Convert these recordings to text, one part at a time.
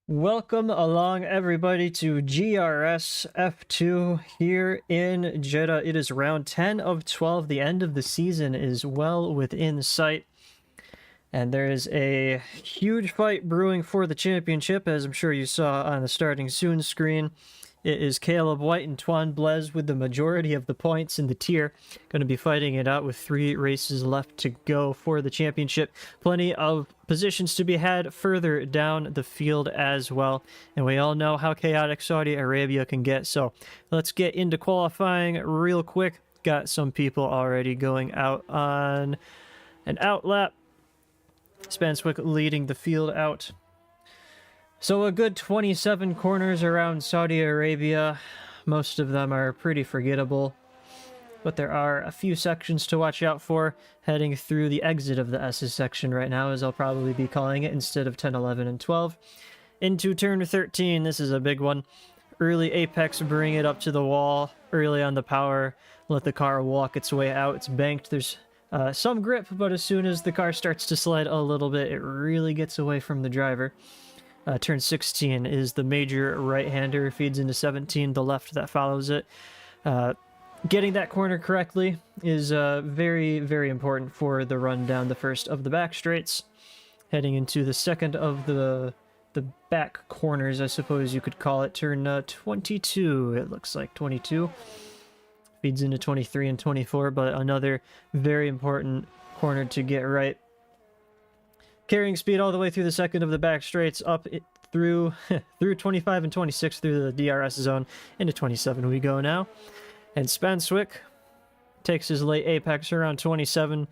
Welcome along, everybody, to GRS F2 here in Jeddah. It is round 10 of 12. The end of the season is well within sight. And there is a huge fight brewing for the championship, as I'm sure you saw on the starting soon screen. It is Caleb White and Twan Blaise with the majority of the points in the tier. Going to be fighting it out with 3 races left to go for the championship. Plenty of positions to be had further down the field as well. And we all know how chaotic Saudi Arabia can get. So let's get into qualifying real quick. Got some people already going out on an out lap. Spanswick leading the field out. So a good 27 corners around Saudi Arabia. Most of them are pretty forgettable, but there are a few sections to watch out for heading through the exit of the S's section right now, as I'll probably be calling it instead of 10, 11, and 12. Into turn 13, this is a big one. Early apex, bring it up to the wall, early on the power, let the car walk its way out. It's banked, there's some grip, but as soon as the car starts to slide a little bit, it really gets away from the driver. Turn 16 is the major right-hander, feeds into 17, the left that follows it. Getting that corner correctly is very, very important for the run down the first of the back straights. Heading into the second of the back corners, I suppose you could call it. Turn 22, it looks like 22. Feeds into 23 and 24, but another very important corner to get right. Carrying speed all the way through the second of the back straights, up through 25 and 26 through the DRS zone. Into 27 we go now. And Spanswick takes his late apex around 27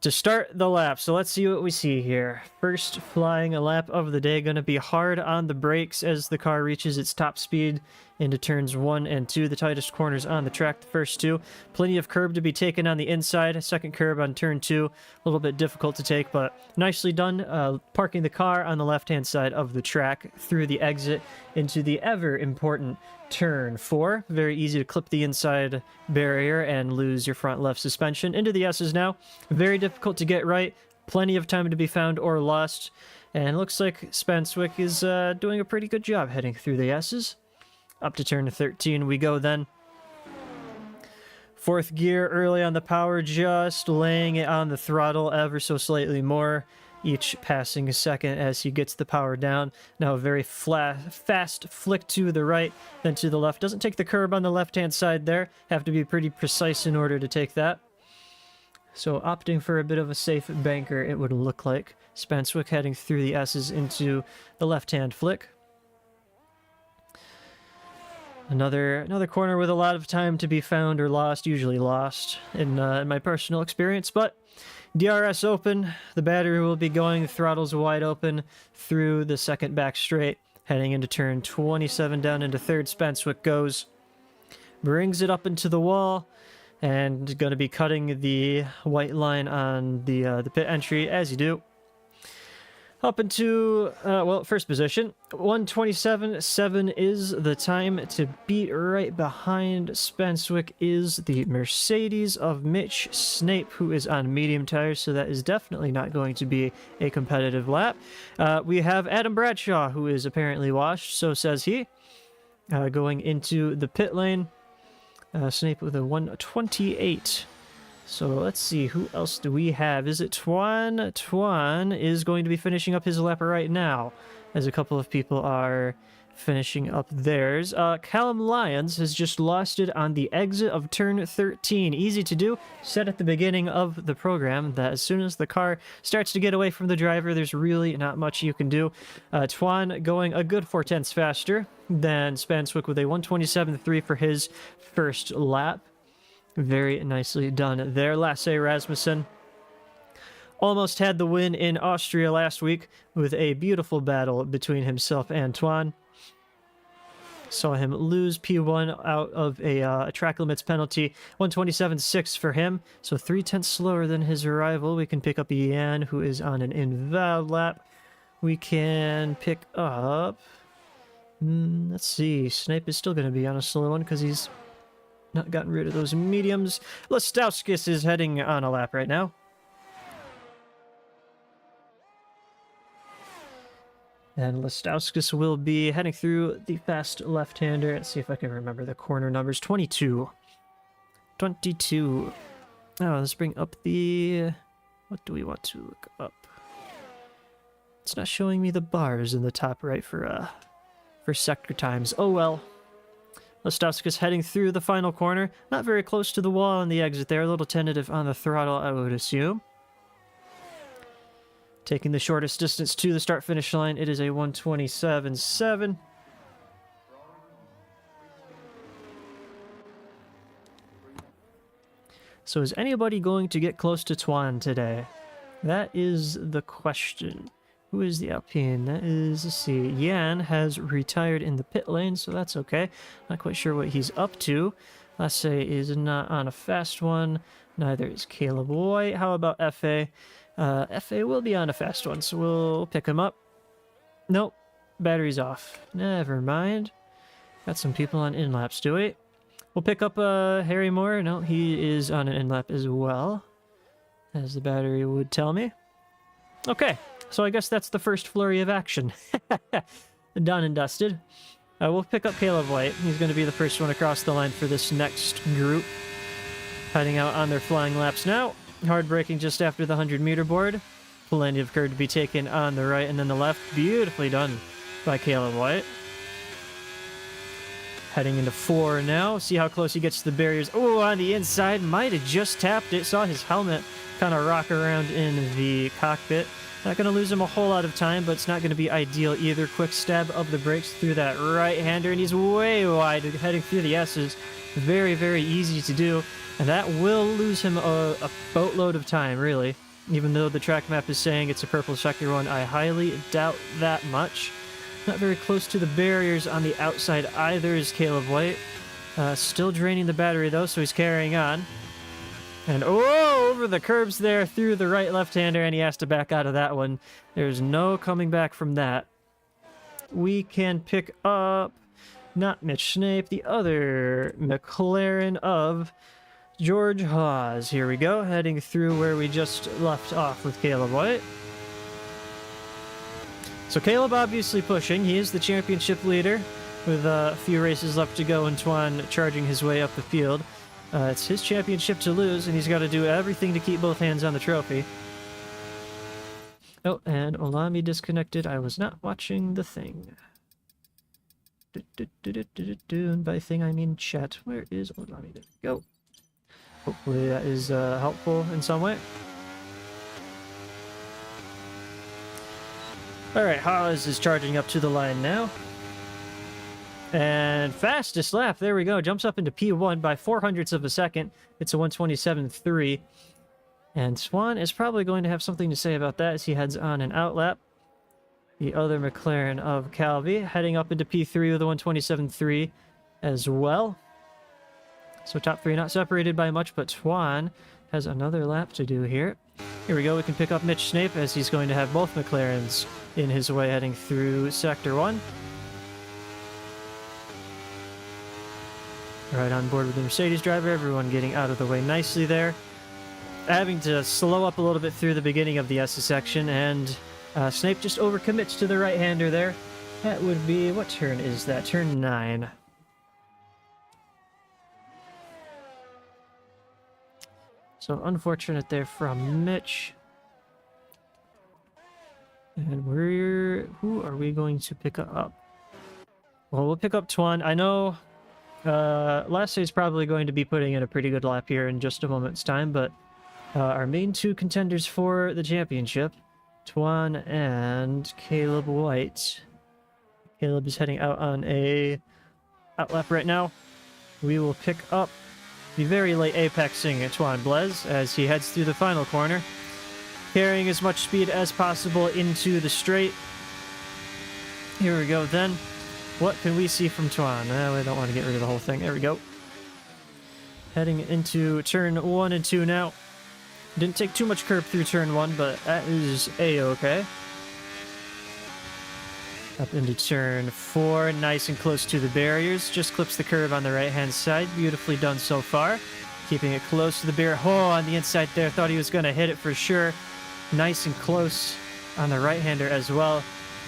to start the lap. So let's see what we see here. First flying a lap of the day, going to be hard on the brakes as the car reaches its top speed into turns 1 and 2, the tightest corners on the track, the first 2. Plenty of curb to be taken on the inside. Second curb on turn 2, a little bit difficult to take, but nicely done. Parking the car on the left-hand side of the track through the exit into the ever-important turn 4. Very easy to clip the inside barrier and lose your front left suspension. Into the S's now. Very difficult to get right. Plenty of time to be found or lost. And looks like Spanswick is doing a pretty good job heading through the S's. Up to turn 13 we go then. Fourth gear early on the power, just laying it on the throttle ever so slightly more. Each passing a second as he gets the power down. Now a very fast flick to the right, then to the left. Doesn't take the curb on the left-hand side there. Have to be pretty precise in order to take that. So opting for a bit of a safe banker, it would look like. Spanswick heading through the S's into the left-hand flick. Another corner with a lot of time to be found or lost, usually lost in my personal experience, but DRS open, the battery will be going, throttles wide open through the second back straight, heading into turn 27 down into third. Spanswick goes, brings it up into the wall, and going to be cutting the white line on the pit entry, as you do. Up into, first position. 127.7 is the time to beat. Right behind Spanswick is the Mercedes of Mitch Snape, who is on medium tires, so that is definitely not going to be a competitive lap. We have Adam Bradshaw, who is apparently washed, so says he, going into the pit lane. Snape with a 128. So let's see, who else do we have? Is it Twan? Twan is going to be finishing up his lap right now, as a couple of people are finishing up theirs. Callum Lyons has just lost it on the exit of turn 13. Easy to do. Said at the beginning of the program that as soon as the car starts to get away from the driver, there's really not much you can do. Twan going a good 4/10 faster than Spanswick with a 127.3 for his first lap. Very nicely done there. Lasse Rasmussen almost had the win in Austria last week with a beautiful battle between himself and Twan. Saw him lose P1 out of a track limits penalty. 127.6 for him, so 3/10 slower than his rival. We can pick up Ian, who is on an invalid lap. We can pick up... let's see. Snape is still going to be on a slow one because he's not gotten rid of those mediums. Lastowskis is heading on a lap right now. And Lestauskas will be heading through the fast left-hander. Let's see if I can remember the corner numbers. 22. 22. Oh, let's bring up the... What do we want to look up? It's not showing me the bars in the top right for sector times. Oh well. Lestauskas heading through the final corner. Not very close to the wall on the exit there. A little tentative on the throttle, I would assume. Taking the shortest distance to the start-finish line, it is a 1:27.7. So is anybody going to get close to Tuan today? That is the question. Who is the Alpine? That is, let's see, Yan has retired in the pit lane, so that's okay. Not quite sure what he's up to. Lasse is not on a fast one. Neither is Caleb White. How about FA? FA will be on a fast one, so we'll pick him up. Nope, battery's off. Never mind. Got some people on in-laps, do we? We'll pick up Harry Moore. No, he is on an in-lap as well, as the battery would tell me. Okay, so I guess that's the first flurry of action. Done and dusted. We'll pick up Caleb White. He's going to be the first one across the line for this next group. Heading out on their flying laps now. Hard braking just after the 100-meter board. Plenty of curve to be taken on the right and then the left. Beautifully done by Caleb White. Heading into 4 now. See how close he gets to the barriers. Oh, on the inside. Might have just tapped it. Saw his helmet kind of rock around in the cockpit. Not going to lose him a whole lot of time, but it's not going to be ideal either. Quick stab of the brakes through that right-hander, and he's way wide heading through the S's. Very, very easy to do. And that will lose him a boatload of time, really. Even though the track map is saying it's a purple sector one, I highly doubt that much. Not very close to the barriers on the outside either is Caleb White. Still draining the battery though, so he's carrying on. And oh, over the curbs there through the right left-hander, and he has to back out of that one. There's no coming back from that. We can pick up, not Mitch Snape, the other McLaren of George Hawes. Here we go, heading through where we just left off with Caleb White. So Caleb obviously pushing. He is the championship leader with a few races left to go, and Tuan charging his way up the field. It's his championship to lose, and he's got to do everything to keep both hands on the trophy. Oh, and Olami disconnected. I was not watching the thing. And by thing, I mean chat. Where is Olami? There we go. Hopefully that is helpful in some way. Alright, Haas is charging up to the line now. And fastest lap, there we go. Jumps up into P1 by 0.04 of a second. It's a 1:27.3. And Swan is probably going to have something to say about that as he heads on an outlap. The other McLaren of Calvi heading up into P3 with a 1:27.3 as well. So top 3 not separated by much, but Tuan has another lap to do here. Here we go, we can pick up Mitch Snape as he's going to have both McLarens in his way heading through Sector 1. Right on board with the Mercedes driver, everyone getting out of the way nicely there. Having to slow up a little bit through the beginning of the S section, and Snape just overcommits to the right-hander there. That would be, what turn is that? Turn 9. So unfortunate there from Mitch. And who are we going to pick up? Well, we'll pick up Tuan. I know Lasse is probably going to be putting in a pretty good lap here in just a moment's time, but our main 2 contenders for the championship, Tuan and Caleb White. Caleb is heading out on a outlap right now. We will pick up the very late apexing Tuan Blaise as he heads through the final corner, carrying as much speed as possible into the straight. Here we go then. What can we see from Tuan? We don't want to get rid of the whole thing. There we go. Heading into turn 1 and 2 now. Didn't take too much curb through turn 1, but that is a-okay. Up into turn 4, nice and close to the barriers. Just clips the curve on the right-hand side. Beautifully done so far. Keeping it close to the barrier. Oh, on the inside there. Thought he was going to hit it for sure. Nice and close on the right-hander as well.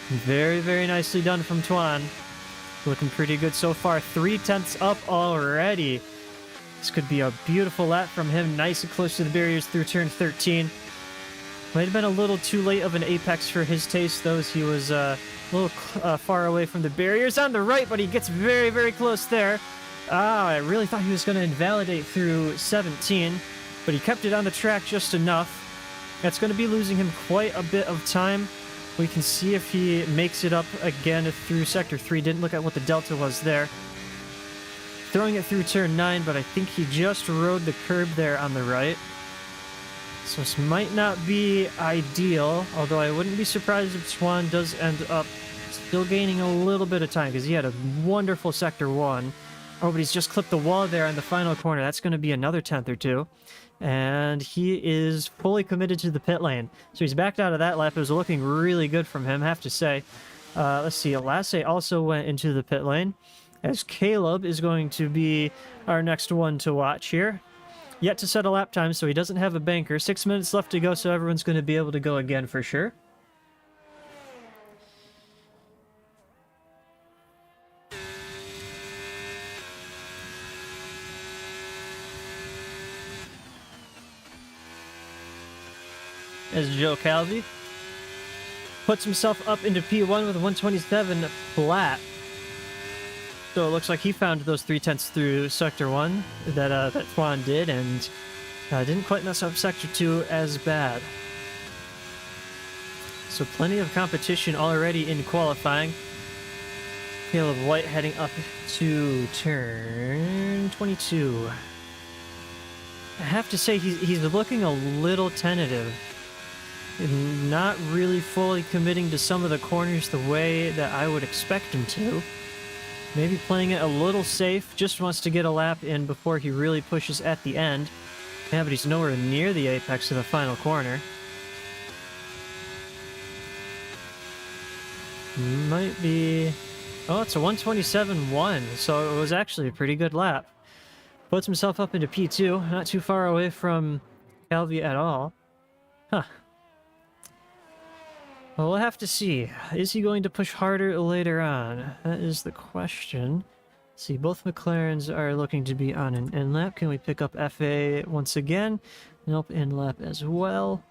Very, very nicely done from Tuan. Looking pretty good so far. 3/10 up already. This could be a beautiful lap from him. Nice and close to the barriers through turn 13. Might have been a little too late of an apex for his taste, though, as he was a little far away from the barriers on the right, but he gets very, very close there. I really thought he was going to invalidate through 17, but he kept it on the track just enough. That's going to be losing him quite a bit of time. We can see if he makes it up again through Sector 3. Didn't look at what the delta was there. Throwing it through turn 9, but I think he just rode the curb there on the right. So this might not be ideal, although I wouldn't be surprised if Swan does end up still gaining a little bit of time, because he had a wonderful Sector 1. Oh, but he's just clipped the wall there on the final corner. That's going to be another 10th or two. And he is fully committed to the pit lane. So he's backed out of that lap. It was looking really good from him, I have to say. Let's see, Lasse also went into the pit lane, as Caleb is going to be our next one to watch here. Yet to set a lap time, so he doesn't have a banker. 6 minutes left to go, so everyone's going to be able to go again for sure. As Joe Calvi puts himself up into P1 with a 127 flat. So it looks like he found those 3/10 through Sector 1 that Tuan did, and didn't quite mess up Sector 2 as bad. So plenty of competition already in qualifying. Caleb White heading up to turn 22. I have to say he's looking a little tentative. Not really fully committing to some of the corners the way that I would expect him to. Maybe playing it a little safe, just wants to get a lap in before he really pushes at the end. Yeah, but he's nowhere near the apex of the final corner. Might be... Oh, it's a 127.1, so it was actually a pretty good lap. Puts himself up into P2, not too far away from Calvi at all. Huh. Well, we'll have to see. Is he going to push harder later on? That is the question. See, both McLarens are looking to be on an in-lap. Can we pick up FA once again? Nope, in-lap as well.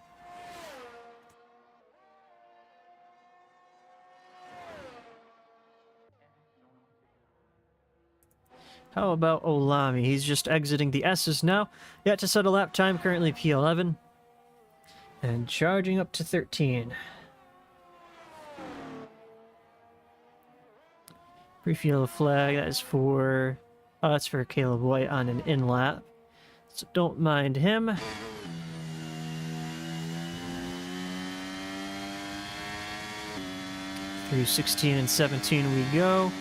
How about Olami? He's just exiting the S's now. Yet to set a lap time, currently P11. And charging up to 13. Pre-field flag, that is for... Oh, that's for Caleb White on an in-lap. So don't mind him. Through 16 and 17 we go.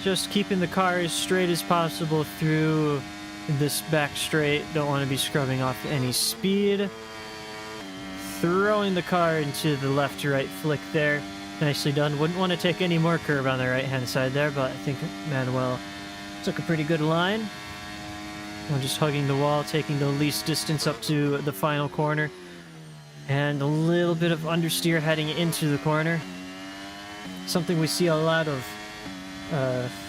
Just keeping the car as straight as possible through this back straight. Don't want to be scrubbing off any speed. Throwing the car into the left to right flick there. Nicely done. Wouldn't want to take any more curb on the right-hand side there, but I think Manuel took a pretty good line. I'm just hugging the wall, taking the least distance up to the final corner. And a little bit of understeer heading into the corner. Something we see a lot of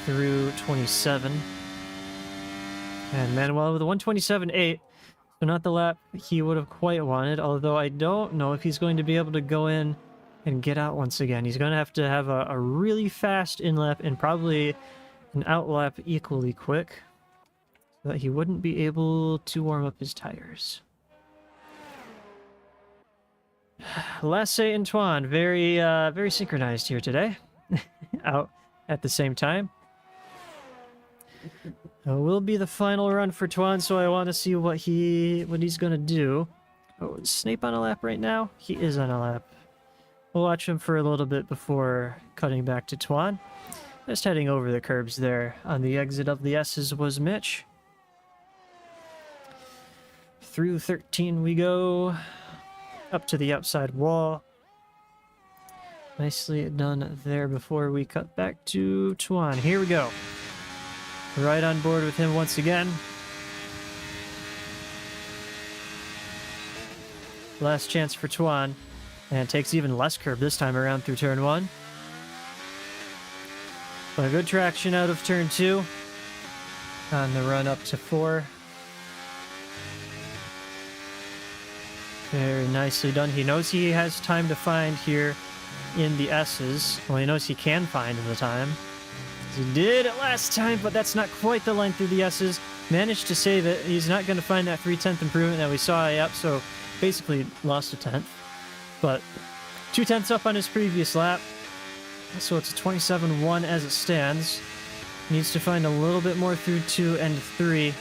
through 27. And Manuel with a 127.8. So not the lap he would have quite wanted, although I don't know if he's going to be able to go in and get out once again. He's going to have a really fast in-lap and probably an out-lap equally quick, so that he wouldn't be able to warm up his tires. Lasse and Tuan, very synchronized here today. Out at the same time. Will be the final run for Tuan, so I want to see what he's going to do. Oh, is Snape on a lap right now? He is on a lap. We'll watch him for a little bit before cutting back to Tuan. Just heading over the curbs there. On the exit of the S's was Mitch. Through 13 we go. Up to the outside wall. Nicely done there before we cut back to Tuan. Here we go. Right on board with him once again. Last chance for Tuan. And takes even less curb this time around through turn 1. But a good traction out of turn 2 on the run up to 4. Very nicely done. He knows he has time to find here in the S's. Well, he knows he can find in the time. He did it last time, but that's not quite the line through the S's. Managed to save it. He's not going to find that 3/10 improvement that we saw. Yep, so basically lost a 10th. But 2/10 up on his previous lap. So it's a 27-1 as it stands. Needs to find a little bit more through 2 and 3.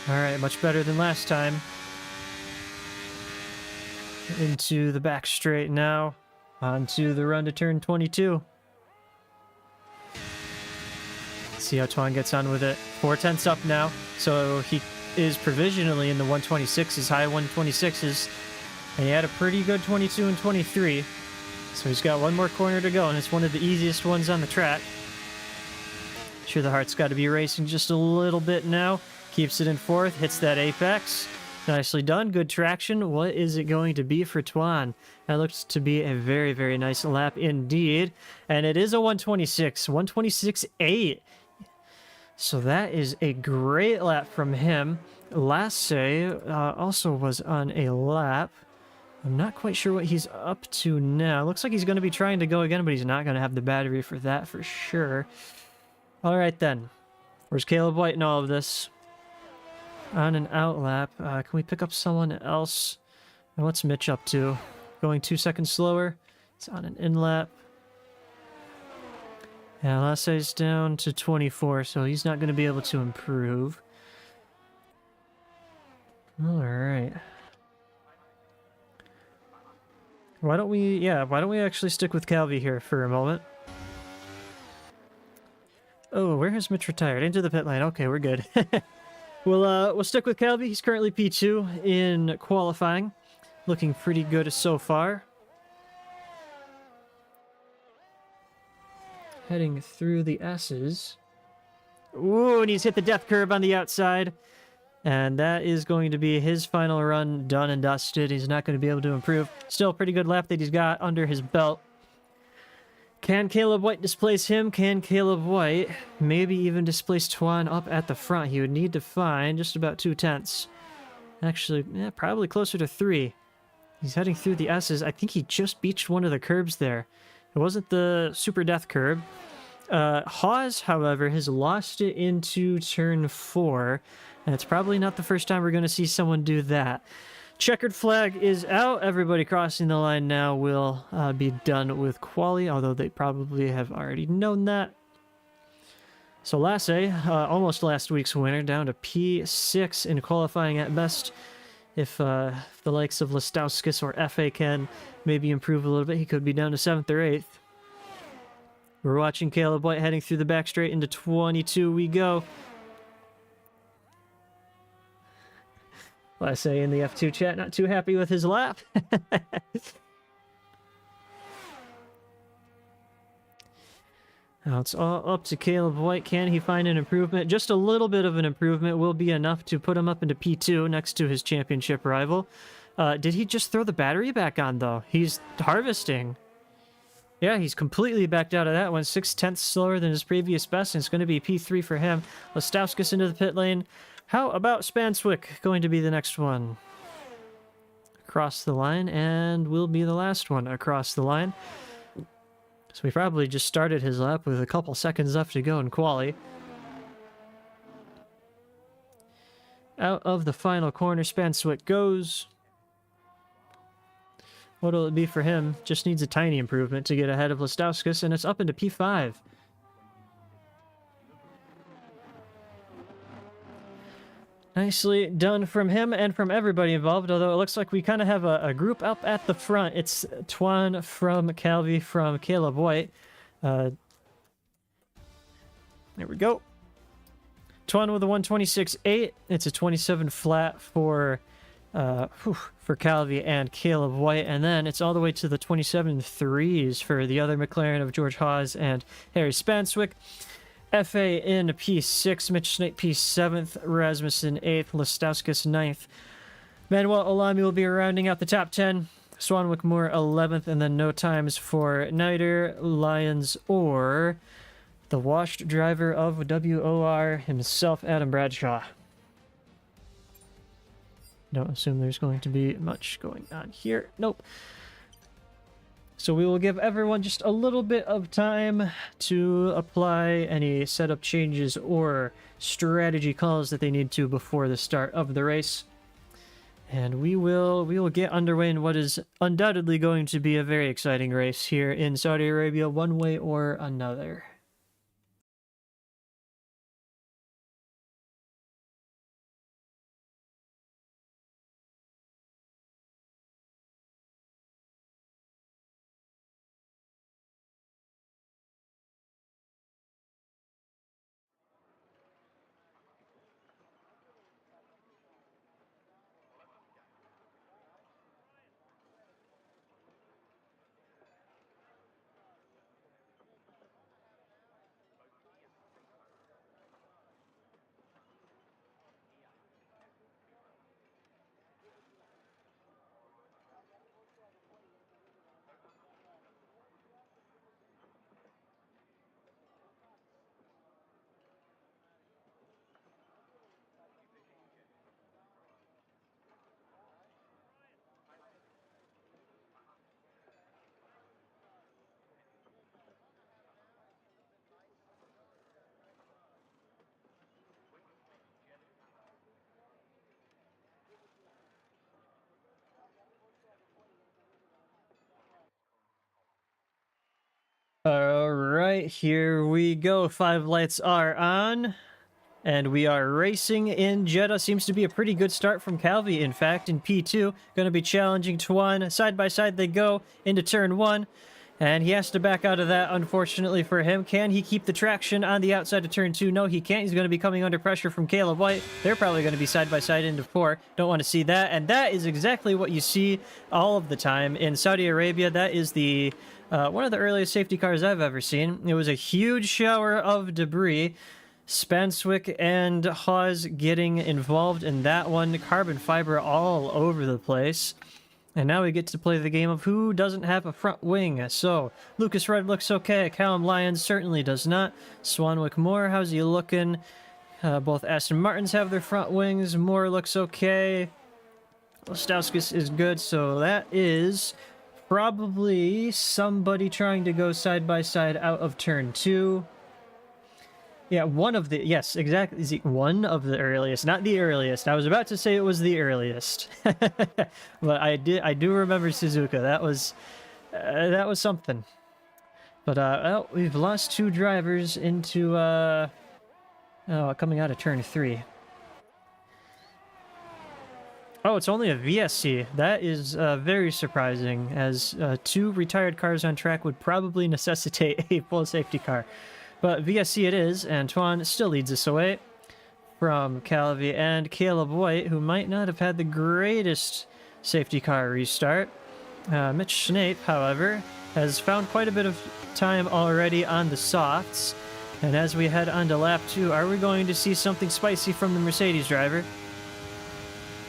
Alright, much better than last time. Into the back straight now. Onto the run to turn 22. See how Tuan gets on with it. 4/10 up now. So he is provisionally in the 126s, high 126s. And he had a pretty good 22 and 23. So he's got one more corner to go, and it's one of the easiest ones on the track. Sure, the heart's got to be racing just a little bit now. Keeps it in 4th, hits that apex. Nicely done, good traction. What is it going to be for Tuan? That looks to be a very, very nice lap indeed. And it is a 126, 126.8. So that is a great lap from him. Lasse also was on a lap. I'm not quite sure what he's up to now. Looks like he's going to be trying to go again, but he's not going to have the battery for that for sure. All right, then. Where's Caleb White in all of this? On an out lap. Can we pick up someone else? And what's Mitch up to? Going 2 seconds slower. He's on an in lap. Yeah, Lasse's down to 24, so he's not going to be able to improve. All right. Why don't we actually stick with Calvi here for a moment? Oh, where has Mitch retired? Into the pit lane. Okay, we're good. We'll stick with Calvi. He's currently P2 in qualifying. Looking pretty good so far. Heading through the S's. Ooh, and he's hit the death curve on the outside. And that is going to be his final run, done and dusted. He's not going to be able to improve. Still a pretty good lap that he's got under his belt. Can Caleb White displace him? Can Caleb White maybe even displace Tuan up at the front? He would need to find just about 2/10. Actually, yeah, probably closer to 3. He's heading through the S's. I think he just beached one of the curbs there. It wasn't the super death curb. Hawes, however, has lost it into turn 4. And it's probably not the first time we're going to see someone do that. Checkered flag is out. Everybody crossing the line now will be done with quali, although they probably have already known that. So Lasse, almost last week's winner, down to P6 in qualifying at best. If the likes of Lestauskas or FA can maybe improve a little bit, he could be down to 7th or 8th. We're watching Caleb White heading through the back straight into 22 we go. Lasse in the F2 chat, not too happy with his lap. Now it's all up to Caleb White. Can he find an improvement? Just a little bit of an improvement will be enough to put him up into P2 next to his championship rival. Did he just throw the battery back on, though? He's harvesting. Yeah, he's completely backed out of that one. 6/10 slower than his previous best, and it's going to be P3 for him. Lestauskas into the pit lane. How about Spanswick going to be the next one? Across the line, and will be the last one across the line. So we probably just started his lap with a couple seconds left to go in quali. Out of the final corner, Spanswick goes. What'll it be for him? Just needs a tiny improvement to get ahead of Lestauskas, and it's up into P5. Nicely done from him and from everybody involved, although it looks like we kind of have a group up at the front. It's Tuan from Calvi from Caleb White. There we go. Tuan with a 126.8. It's a 27 flat for Calvi and Caleb White, and then it's all the way to the 27.3s for the other McLaren of George Hawes and Harry Spanswick. FA in P6, Mitch Snake P7th, Rasmussen 8th, Lestauskas 9th, Manuel Olami will be rounding out the top 10. Swanwick Moore 11th, and then no times for Niter, Lyons, or the washed driver of WOR himself, Adam Bradshaw. Don't assume there's going to be much going on here. Nope. So we will give everyone just a little bit of time to apply any setup changes or strategy calls that they need to before the start of the race. And we will get underway in what is undoubtedly going to be a very exciting race here in Saudi Arabia, one way or another. All right, here we go. 5 lights are on, and we are racing in Jeddah. Seems to be a pretty good start from Calvi, in fact, in P2. Going to be challenging Tuan. Side by side they go into turn 1, and he has to back out of that, unfortunately for him. Can he keep the traction on the outside of turn 2? No, he can't. He's going to be coming under pressure from Caleb White. They're probably going to be side by side into 4. Don't want to see that, and that is exactly what you see all of the time in Saudi Arabia. That is the one of the earliest safety cars I've ever seen. It was a huge shower of debris. Spanswick and Hawes getting involved in that one. Carbon fiber all over the place. And now we get to play the game of who doesn't have a front wing. So, Lucas Red looks okay. Callum Lyons certainly does not. Swanwick Moore, how's he looking? Both Aston Martins have their front wings. Moore looks okay. Ostauskas is good. So that is probably somebody trying to go side by side out of turn 2. Yeah, one of the... Yes, exactly. Is it one of the earliest? Not the earliest. I was about to say it was the earliest. But I do remember Suzuka. That was something. But, well, we've lost 2 drivers into, coming out of turn 3. Oh, it's only a VSC. That is very surprising, as 2 retired cars on track would probably necessitate a full safety car. But VSC it is, and Tuan still leads us away from Calvi and Caleb White, who might not have had the greatest safety car restart. Mitch Snape, however, has found quite a bit of time already on the softs. And as we head on to lap 2, are we going to see something spicy from the Mercedes driver?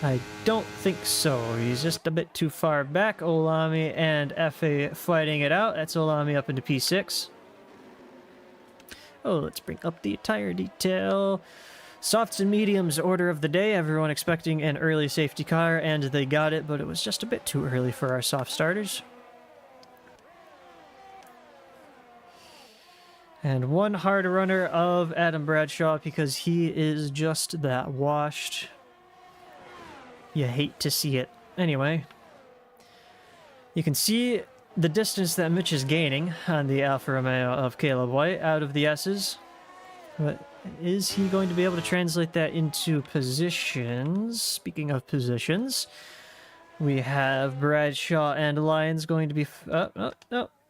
I don't think so. He's just a bit too far back. Olami and Efe fighting it out. That's Olami up into P6. Oh, let's bring up the tire detail. Softs and mediums order of the day. Everyone expecting an early safety car, and they got it, but it was just a bit too early for our soft starters. And one hard runner of Adam Bradshaw, because he is just that washed. You hate to see it. Anyway, you can see the distance that Mitch is gaining on the Alfa Romeo of Caleb White out of the S's. But is he going to be able to translate that into positions? Speaking of positions, we have Bradshaw and Lyons going to be...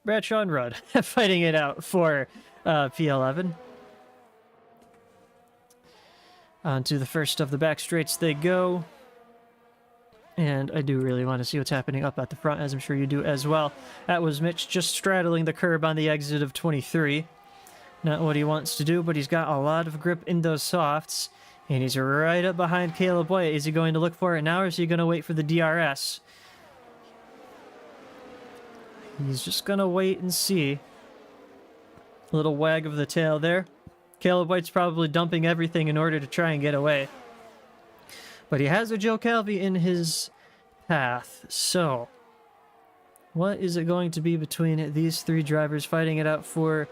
Bradshaw and Rudd fighting it out for P11. On to the first of the back straights they go. And I do really want to see what's happening up at the front, as I'm sure you do as well. That was Mitch just straddling the curb on the exit of 23. Not what he wants to do, but he's got a lot of grip in those softs. And he's right up behind Caleb White. Is he going to look for it now, or is he going to wait for the DRS? He's just going to wait and see. A little wag of the tail there. Caleb White's probably dumping everything in order to try and get away. But he has a Joe Calvi in his path. So, what is it going to be between these three drivers fighting it out for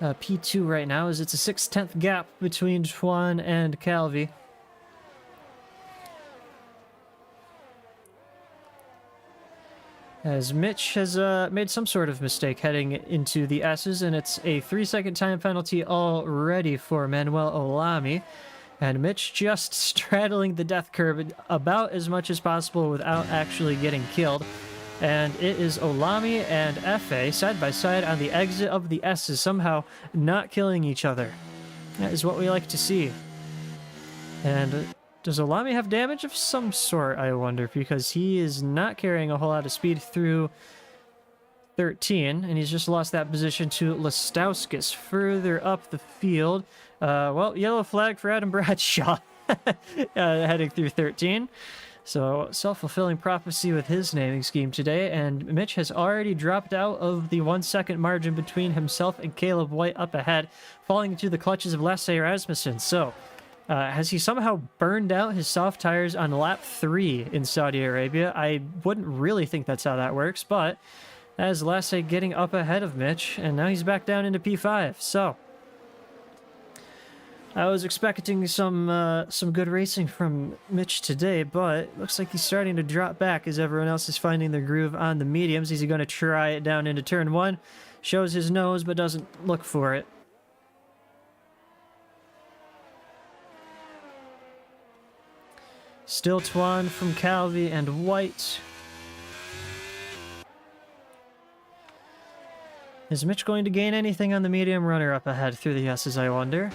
P2 right now? As it's a 6/10 gap between Twan and Calvi. As Mitch has made some sort of mistake heading into the S's, and it's a 3-second time penalty already for Manuel Olami. And Mitch just straddling the death curve about as much as possible without actually getting killed. And it is Olami and FA side by side on the exit of the S's, somehow not killing each other. That is what we like to see. And does Olami have damage of some sort, I wonder, because he is not carrying a whole lot of speed through 13, and he's just lost that position to Lastowskis further up the field. Well, yellow flag for Adam Bradshaw heading through 13. So, self-fulfilling prophecy with his naming scheme today, and Mitch has already dropped out of the 1-second margin between himself and Caleb White up ahead, falling into the clutches of Lasse Rasmussen. So, has he somehow burned out his soft tires on lap 3 in Saudi Arabia? I wouldn't really think that's how that works, but as Lasse getting up ahead of Mitch, and now he's back down into P5. So, I was expecting some good racing from Mitch today, but it looks like he's starting to drop back as everyone else is finding their groove on the mediums. Is he going to try it down into turn 1? Shows his nose, but doesn't look for it. Still Twan from Calvi and White. Is Mitch going to gain anything on the medium runner up ahead through the S's, I wonder?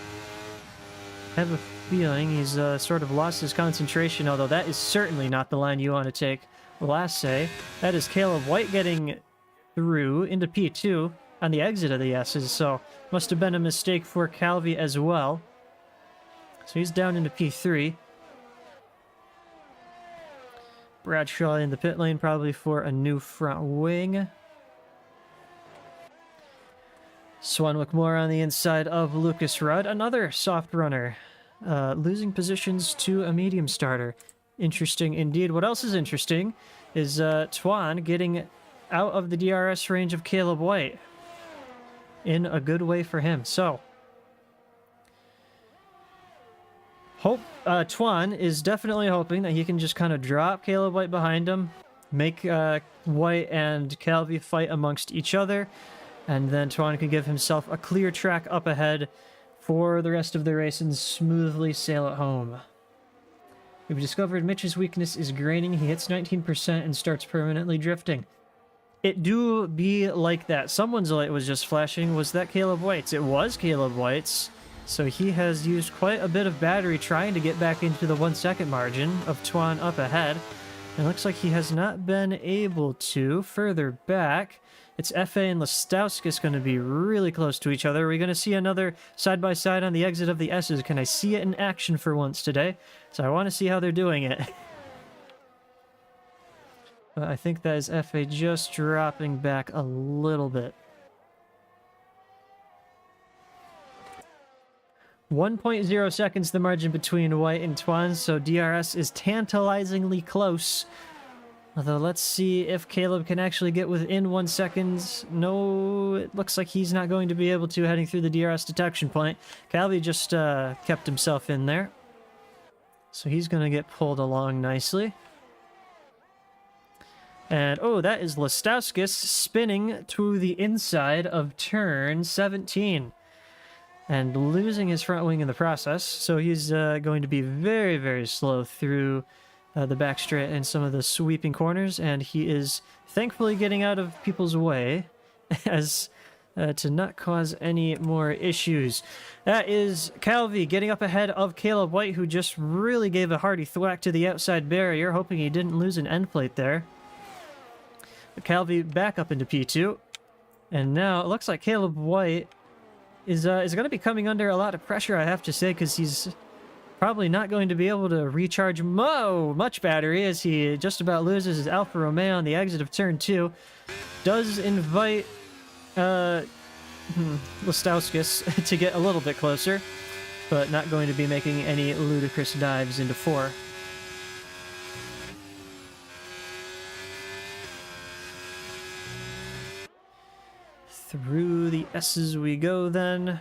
I have a feeling he's sort of lost his concentration, although that is certainly not the line you want to take. Lasse, that is Caleb White getting through into P2 on the exit of the S's, so must have been a mistake for Calvi as well. So he's down into P3. Bradshaw in the pit lane, probably for a new front wing. Swanwick Moore on the inside of Lucas Rudd, another soft runner, losing positions to a medium starter. Interesting indeed. What else is interesting is Twan getting out of the DRS range of Caleb White in a good way for him. So, Twan is definitely hoping that he can just kind of drop Caleb White behind him, make White and Calvi fight amongst each other, and then Twan can give himself a clear track up ahead for the rest of the race and smoothly sail it home. We've discovered Mitch's weakness is graining. He hits 19% and starts permanently drifting. It do be like that. Someone's light was just flashing. Was that Caleb White's? It was Caleb White's. So he has used quite a bit of battery trying to get back into the 1-second margin of Twan up ahead. And it looks like he has not been able to. Further back, it's FA and Lastowskis going to be really close to each other. Are we going to see another side-by-side on the exit of the S's? Can I see it in action for once today? So I want to see how they're doing it. But I think that is FA just dropping back a little bit. 1.0 seconds the margin between White and Twan, so DRS is tantalizingly close. Although let's see if Caleb can actually get within 1 second. No, it looks like he's not going to be able to heading through the DRS detection point. Calvi just kept himself in there. So he's going to get pulled along nicely. And, oh, that is Lastowskis spinning to the inside of turn 17. And losing his front wing in the process. So he's going to be very, very slow through the back straight and some of the sweeping corners. And he is thankfully getting out of people's way as to not cause any more issues. That is Calvi getting up ahead of Caleb White, who just really gave a hearty thwack to the outside barrier, hoping he didn't lose an end plate there. But Calvi back up into P2. And now it looks like Caleb White is going to be coming under a lot of pressure, I have to say, because he's Probably not going to be able to recharge much battery as he just about loses his Alfa Romeo on the exit of turn 2. Does invite Listowskis to get a little bit closer, but not going to be making any ludicrous dives into 4. Through the S's we go then.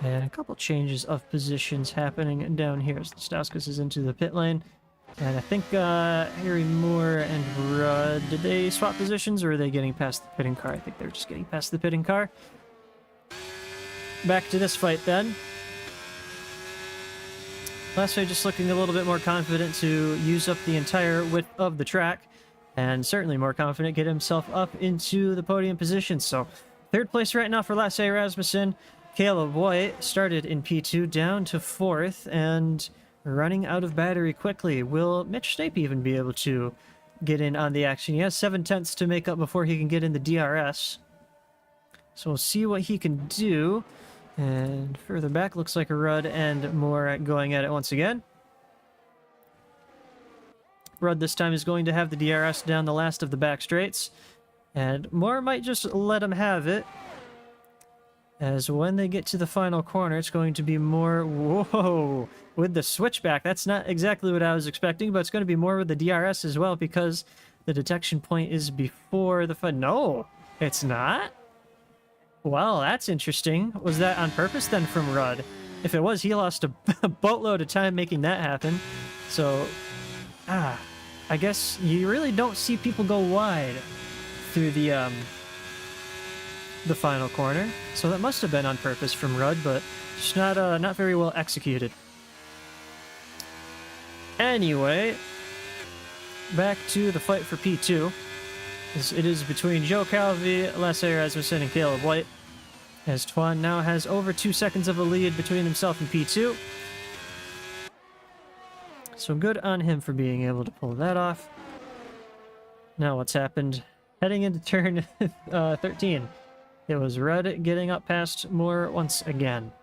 And a couple changes of positions happening down here as Listowskis is into the pit lane. And I think Harry Moore and Rudd, did they swap positions or are they getting past the pitting car? I think they're just getting past the pitting car. Back to this fight then. Lassie just looking a little bit more confident to use up the entire width of the track. And certainly more confident get himself up into the podium position. So third place right now for Lasse Rasmussen. Caleb White started in P2 down to 4th and running out of battery quickly. Will Mitch Snape even be able to get in on the action? He has 7/10 to make up before he can get in the DRS. So we'll see what he can do. And further back, looks like Rudd and Moore going at it once again. Rudd this time is going to have the DRS down the last of the back straights. And Moore might just let him have it. As when they get to the final corner, it's going to be more... Whoa! With the switchback. That's not exactly what I was expecting, but it's going to be more with the DRS as well because the detection point is before the... No! It's not? Well, that's interesting. Was that on purpose then from Rudd? If it was, he lost a boatload of time making that happen. So... I guess you really don't see people go wide through the final corner. So that must have been on purpose from Rudd, but just not very well executed. Anyway, back to the fight for P2. It is between Joe Calvi, Lasse Rasmussen, and Caleb White. As Twan now has over 2 seconds of a lead between himself and P2. So good on him for being able to pull that off. Now what's happened? Heading into turn 13. It was Rudd getting up past Moore once again.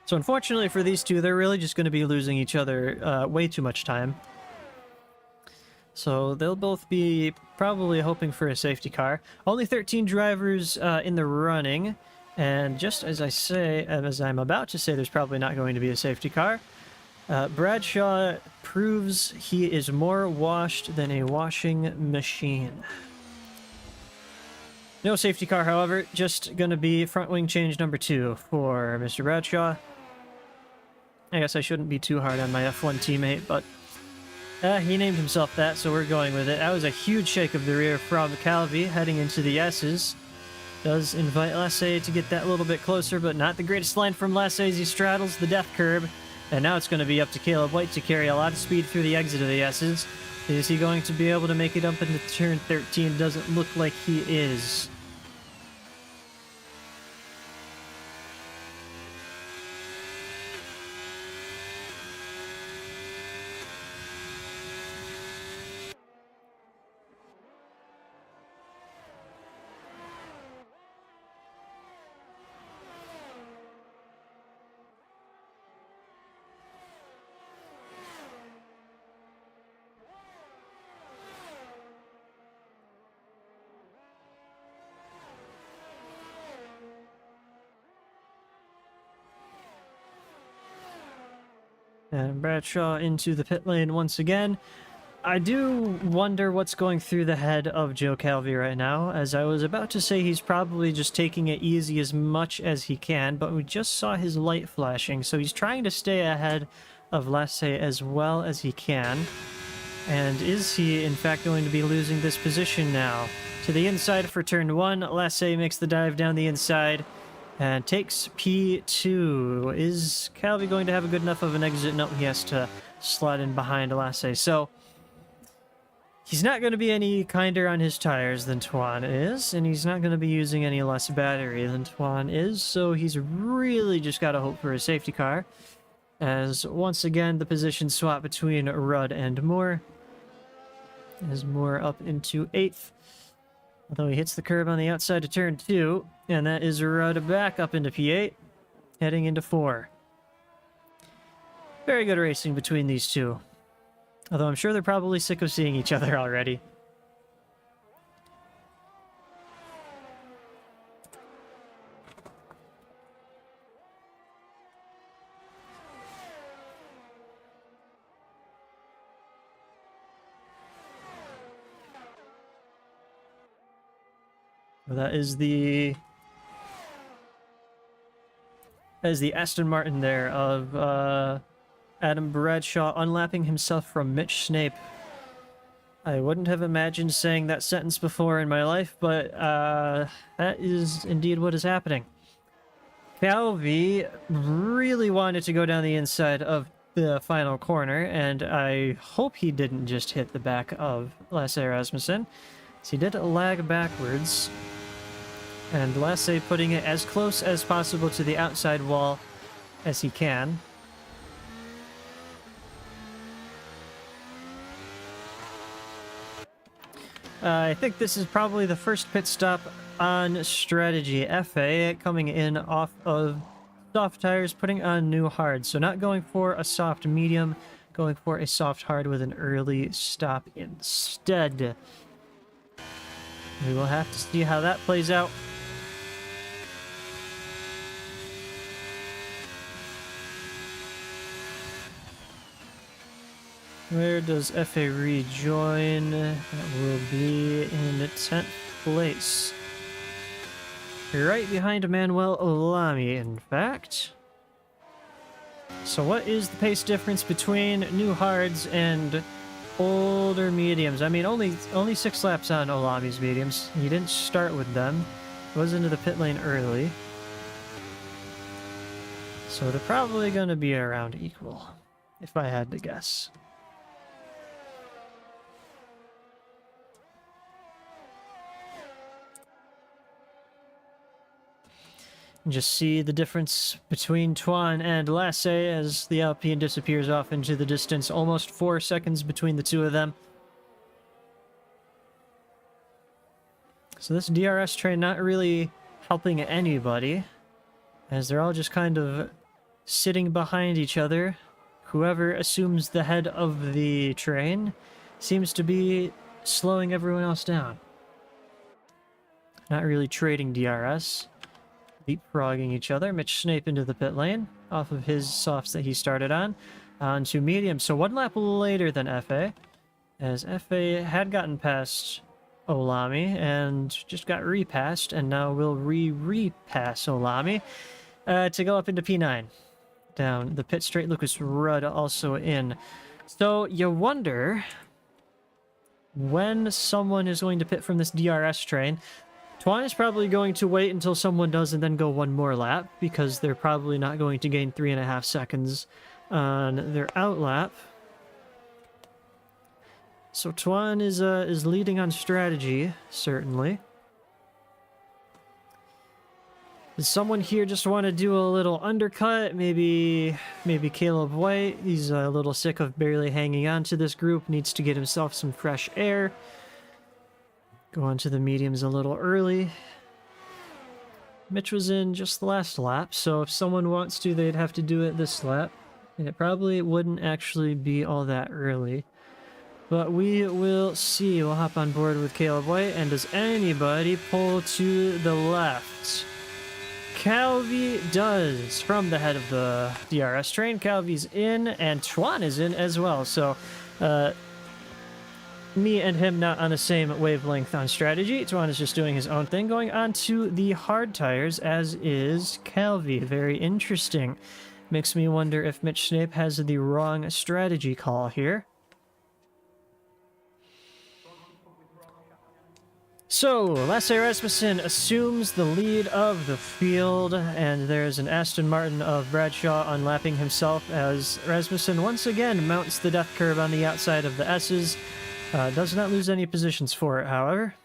So unfortunately for these two, they're really just going to be losing each other way too much time. So they'll both be probably hoping for a safety car. Only 13 drivers in the running. And just as I'm about to say, there's probably not going to be a safety car. Bradshaw proves he is more washed than a washing machine. No safety car, however, just going to be front wing change number 2 for Mr. Bradshaw. I guess I shouldn't be too hard on my F1 teammate, but he named himself that, so we're going with it. That was a huge shake of the rear from Calvi heading into the S's. Does invite Lasse to get that a little bit closer, but not the greatest line from Lasse as he straddles the death curb. And now it's going to be up to Caleb White to carry a lot of speed through the exit of the S's. Is he going to be able to make it up into turn 13? Doesn't look like he is. And Bradshaw into the pit lane once again. I do wonder what's going through the head of Joe Calvi right now, as I was about to say he's probably just taking it easy as much as he can, but we just saw his light flashing, so he's trying to stay ahead of Lasse as well as he can. And is he, in fact, going to be losing this position now? To the inside for turn 1, Lasse makes the dive down the inside and takes P2. Is Calvi going to have a good enough of an exit? No, he has to slot in behind Lasse. So he's not going to be any kinder on his tires than Twan is, and he's not going to be using any less battery than Twan is, so he's really just got to hope for a safety car. As once again, the position swap between Rudd and Moore. as Moore up into 8th. Although he hits the curb on the outside to turn 2, and that is routed back up into P8, heading into 4. Very good racing between these two. Although I'm sure they're probably sick of seeing each other already. Well, that is the Aston Martin there of Adam Bradshaw unlapping himself from Mitch Snape. I wouldn't have imagined saying that sentence before in my life, but that is indeed what is happening. Calvi really wanted to go down the inside of the final corner, and I hope he didn't just hit the back of Lasse Rasmussen. So he did lag backwards, and Lasse putting it as close as possible to the outside wall as he can. I think this is probably the first pit stop on strategy. FA coming in off of soft tires, putting on new hard. So not going for a soft medium, going for a soft hard with an early stop instead. We will have to see how that plays out. Where does FA rejoin? That will be in 10th place. Right behind Manuel Olami, in fact. So what is the pace difference between new hards and older mediums? I mean, only 6 laps on Olami's mediums. He didn't start with them. He was into the pit lane early. So they're probably going to be around equal, if I had to guess. Just see the difference between Tuan and Lasse as the Alpine disappears off into the distance. Almost 4 seconds between the two of them. So this DRS train not really helping anybody, as they're all just kind of sitting behind each other. Whoever assumes the head of the train seems to be slowing everyone else down. Not really trading DRS. Leapfrogging each other. Mitch Snape into the pit lane off of his softs that he started on to medium. So 1 lap later than FA, as FA had gotten past Olami and just got repassed, and now will re-repass Olami to go up into P9. Down the pit straight. Lucas Rudd also in. So you wonder when someone is going to pit from this DRS train. Tuan is probably going to wait until someone does and then go 1 more lap, because they're probably not going to gain 3.5 seconds on their outlap. So Tuan is leading on strategy, certainly. Does someone here just want to do a little undercut? Maybe Caleb White. He's a little sick of barely hanging on to this group, needs to get himself some fresh air. Go on to the mediums a little early. Mitch was in just the last lap, so if someone wants to, they'd have to do it this lap. And it probably wouldn't actually be all that early. But we will see. We'll hop on board with Caleb White. And does anybody pull to the left? Calvi does, from the head of the DRS train. Calvi's in, and Tuan is in as well. So, me and him not on the same wavelength on strategy. Tuan is just doing his own thing. Going on to the hard tires, as is Calvi. Very interesting. Makes me wonder if Mitch Snape has the wrong strategy call here. So, Lasse Rasmussen assumes the lead of the field, and there's an Aston Martin of Bradshaw unlapping himself as Rasmussen once again mounts the death curve on the outside of the S's. Does not lose any positions for it, however.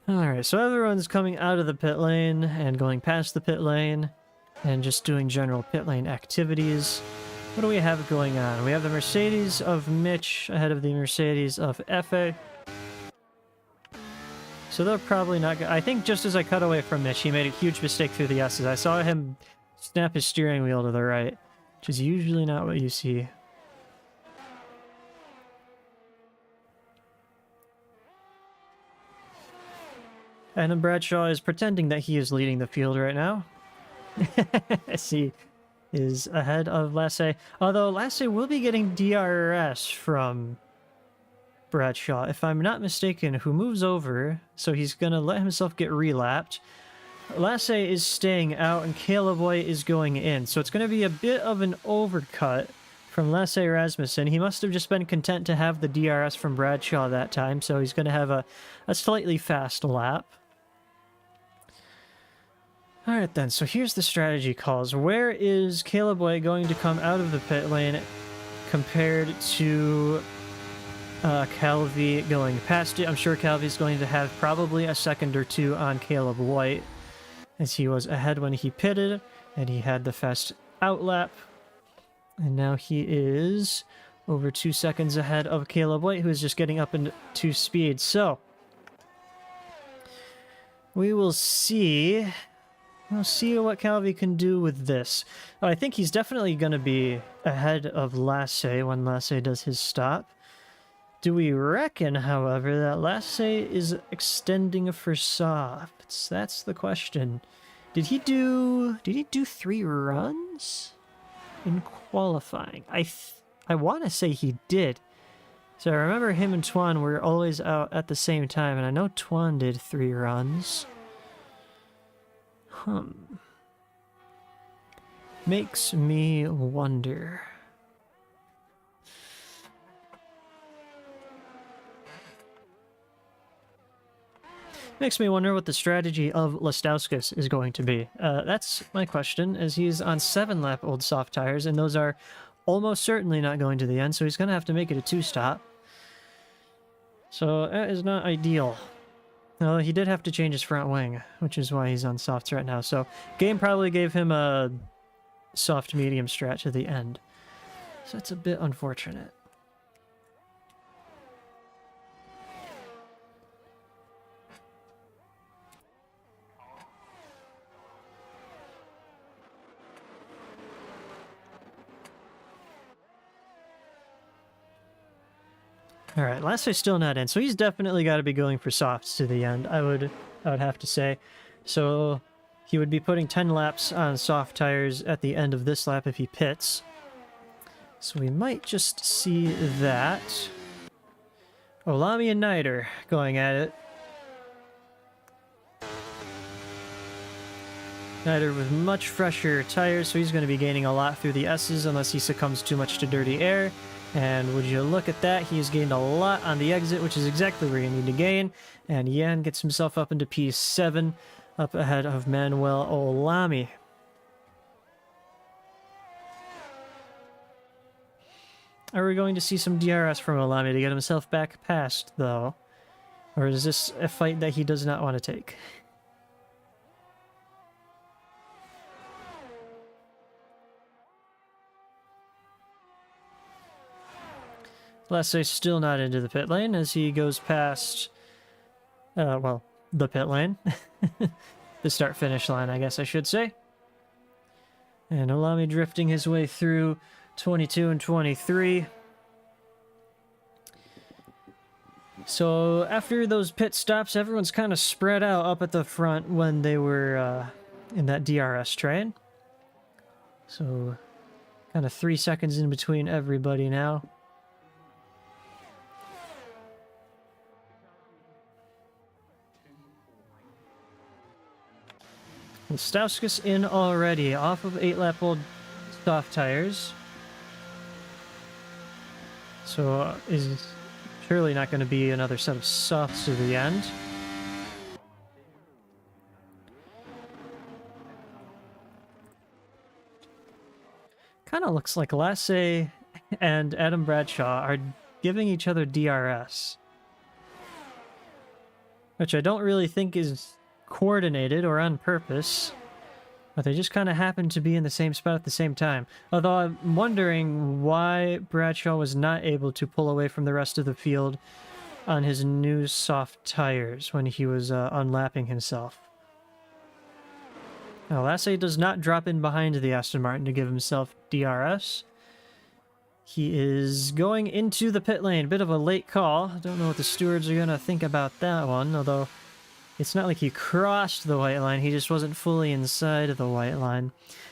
Alright, so everyone's coming out of the pit lane and going past the pit lane. and just doing general pit lane activities. What do we have going on? We have the Mercedes of Mitch ahead of the Mercedes of Efe. So they're probably not I think just as I cut away from Mitch, he made a huge mistake through the S's. I saw him snap his steering wheel to the right, which is usually not what you see. And Bradshaw is pretending that he is leading the field right now. As he is ahead of Lassie. Although Lassie will be getting DRS from Bradshaw, if I'm not mistaken, who moves over, so he's going to let himself get relapped. Lassie is staying out and Caleboy is going in, so it's going to be a bit of an overcut from Lassie Rasmussen. He must have just been content to have the DRS from Bradshaw that time, so he's going to have a slightly fast lap. Alright then, so here's the strategy calls. Where is Caleboy going to come out of the pit lane compared to Calvi going past it? I'm sure Calvi's going to have probably a second or two on Caleb White, as he was ahead when he pitted, and he had the fast outlap. And now he is over 2 seconds ahead of Caleb White, who is just getting up into speed. So, we will see... We'll see what Calvi can do with this. Oh, I think he's definitely going to be ahead of Lassie when Lassie does his stop. Do we reckon, however, that Lassie is extending for softs? That's the question. Did he do 3 runs in qualifying? I want to say he did. So I remember him and Tuan were always out at the same time, and I know Tuan did 3 runs. Makes me wonder. Makes me wonder what the strategy of Lestauskas is going to be. That's my question, as he's on 7-lap old soft tires, and those are almost certainly not going to the end, so he's going to have to make it a 2-stop. So that is not ideal. Well, he did have to change his front wing, which is why he's on softs right now. So, game probably gave him a soft-medium strat at the end. So it's a bit unfortunate. Alright, Lassie's still not in, so he's definitely got to be going for softs to the end, I would have to say. So he would be putting 10 laps on soft tires at the end of this lap if he pits. So we might just see that. Olami and Nider going at it. Nider with much fresher tires, so he's going to be gaining a lot through the S's unless he succumbs too much to dirty air. And would you look at that, he's gained a lot on the exit, which is exactly where you need to gain. And Yan gets himself up into P7, up ahead of Manuel Olami. Are we going to see some DRS from Olami to get himself back past, though? Or is this a fight that he does not want to take? Lassie's still not into the pit lane as he goes past, well, the pit lane. The start-finish line, I guess I should say. And Olami drifting his way through 22 and 23. So after those pit stops, everyone's kind of spread out up at the front when they were in that DRS train. So kind of 3 seconds in between everybody now. Stauskas in already, off of 8-lap old soft tires. So is surely not going to be another set of softs to the end. Kind of looks like Lassie and Adam Bradshaw are giving each other DRS. Which I don't really think is coordinated or on purpose. But they just kind of happened to be in the same spot at the same time. Although I'm wondering why Bradshaw was not able to pull away from the rest of the field on his new soft tires when he was unlapping himself. Now, Lassie does not drop in behind the Aston Martin to give himself DRS. He is going into the pit lane. Bit of a late call. I don't know what the stewards are going to think about that one, although it's not like he crossed the white line. He just wasn't fully inside of the white line.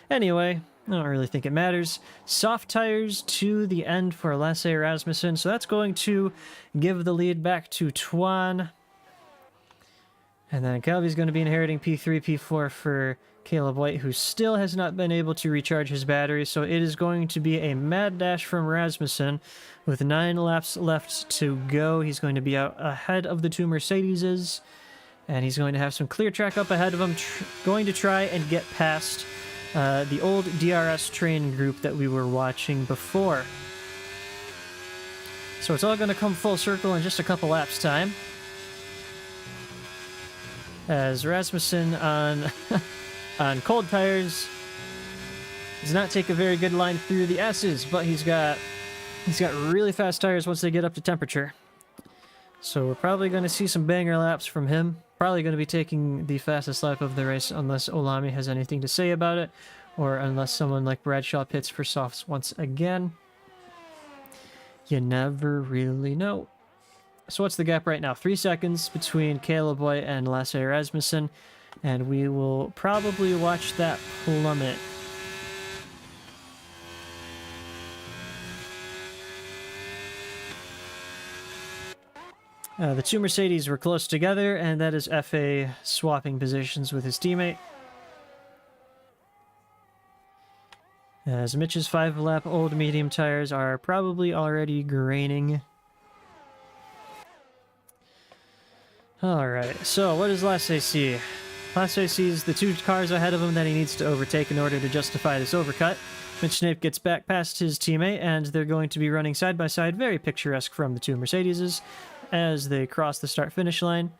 Anyway, I don't really think it matters. Soft tires to the end for Lasse Rasmussen, so that's going to give the lead back to Twan. And then Calvi's going to be inheriting P3, P4 for Caleb White, who still has not been able to recharge his battery, so it is going to be a mad dash from Rasmussen with 9 laps left to go. He's going to be out ahead of the two Mercedeses, and he's going to have some clear track up ahead of him, going to try and get past the old DRS train group that we were watching before. So it's all going to come full circle in just a couple laps time, as Rasmussen on on cold tires does not take a very good line through the S's, but he's got really fast tires once they get up to temperature. So we're probably going to see some banger laps from him. Probably going to be taking the fastest lap of the race unless Olami has anything to say about it, or unless someone like Bradshaw pits for softs once again. You never really know. So what's the gap right now? 3 seconds between Caleb White and Lasse Rasmussen, and we will probably watch that plummet. The two Mercedes were close together, and that is FA swapping positions with his teammate. As Mitch's 5-lap old medium tires are probably already graining. Alright, so what does Lasse see? Lasse sees the two cars ahead of him that he needs to overtake in order to justify this overcut. Mitch Snape gets back past his teammate, and they're going to be running side by side, very picturesque from the two Mercedeses, as they cross the start-finish line.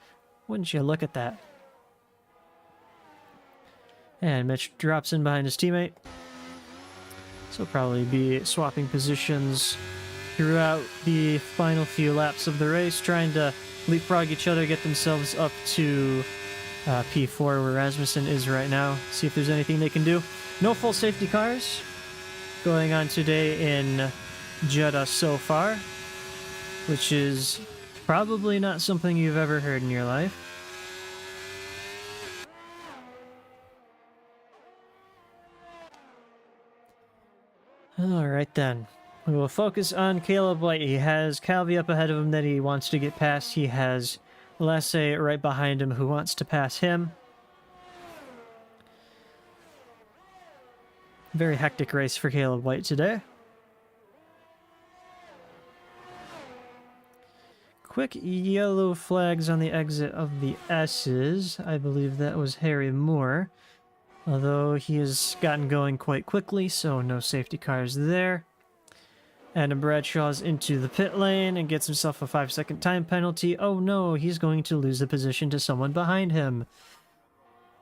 Wouldn't you look at that? And Mitch drops in behind his teammate. So probably be swapping positions throughout the final few laps of the race, trying to leapfrog each other, get themselves up to P4 where Rasmussen is right now. See if there's anything they can do. No full safety cars going on today in Jeddah so far, which is probably not something you've ever heard in your life. Alright then. We will focus on Caleb White. He has Calvi up ahead of him that he wants to get past. He has Lasse right behind him who wants to pass him. Very hectic race for Caleb White today. Quick yellow flags on the exit of the S's. I believe that was Harry Moore. Although he has gotten going quite quickly, so no safety cars there. Adam Bradshaw's into the pit lane and gets himself a 5-second time penalty. Oh no, he's going to lose the position to someone behind him.